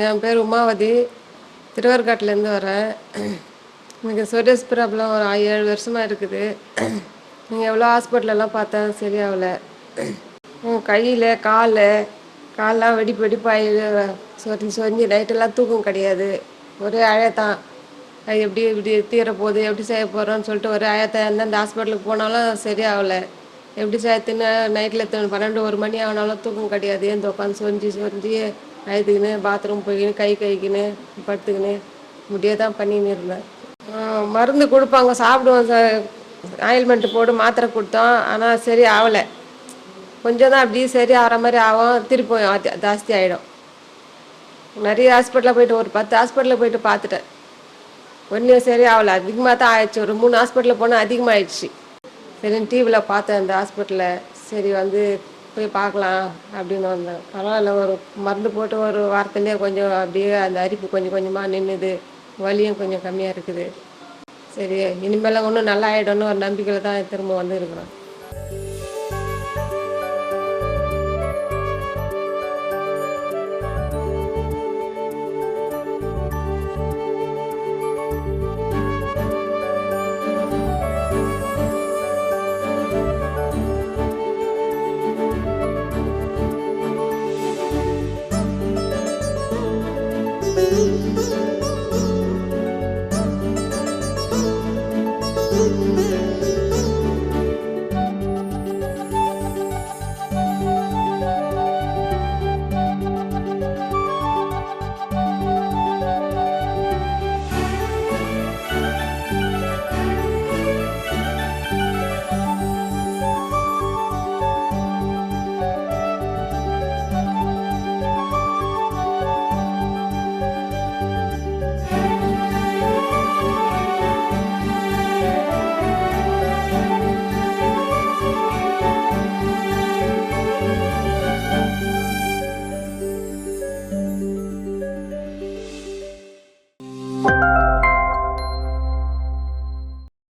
என் பேர் உமாவதி. திருவேற்காட்டிலேருந்து வரேன். எனக்கு சொரியாசிஸ் ப்ராப்ளம் ஒரு 7 வருஷமாக இருக்குது. நீங்கள் எவ்வளோ ஹாஸ்பிட்டலெல்லாம் பார்த்தேன், சரியாகல. கையில் கால்லாம் வெடிப்பு வெடிப்பாகி சொரிஞ்சு நைட்டெல்லாம் தூக்கம் கிடையாது. ஒரே அழைத்தான். அது எப்படி இப்படி தீரப்போகுது, எப்படி செய்ய போகிறோன்னு சொல்லிட்டு ஒரே அழைத்தான். எந்தெந்த ஹாஸ்பிட்டலுக்கு போனாலும் சரியாகலை. எப்படி செய்யறதுன்னு நைட்டில் 12 1 மணி ஆனாலும் தூக்கம் கிடையாது. ஏந்து உட்காந்து சொரிஞ்சு அழுதுக்கின்னு பாத்ரூம் போய்க்கின்னு கை கழுவிக்கின்னு படுத்துக்கின்னு இப்படியே தான் பண்ணின்னு இருந்தேன். மருந்து கொடுப்பாங்க, சாப்பிடுவோம். ஆயில்மெண்ட்டு போட்டு மாத்திரை கொடுத்தோம், ஆனால் சரி ஆகலை. கொஞ்சம் தான் அப்படியே சரி ஆகிற மாதிரி ஆகும், திருப்பி ஜாஸ்தி ஆகிடும். நிறைய ஹாஸ்பிட்டலில் போயிட்டு ஒரு 10 ஹாஸ்பிட்டலில் போயிட்டு பார்த்துட்டேன். ஒன்றும் சரி ஆகலை, அதிகமாக தான் ஆயிடுச்சு. ஒரு 3 ஹாஸ்பிட்டலில் போனால் அதிகமாகிடுச்சு. சரின்னு டிவியில் பார்த்தேன் அந்த ஹாஸ்பிட்டலில். சரி போய் பார்க்கலாம் அப்படின்னு வந்தேன். பரவாயில்ல, ஒரு மருந்து போட்டு ஒரு வாரத்துலேயே கொஞ்சம் அப்படியே அந்த அரிப்பு கொஞ்சம் கொஞ்சமாக நின்றுது. வலியும் கொஞ்சம் கம்மியாக இருக்குது. சரி, இனிமேல் ஒன்றும் நல்லா ஆகிடும்னு ஒரு நம்பிக்கையில் தான் திரும்ப வந்துருக்குறேன்.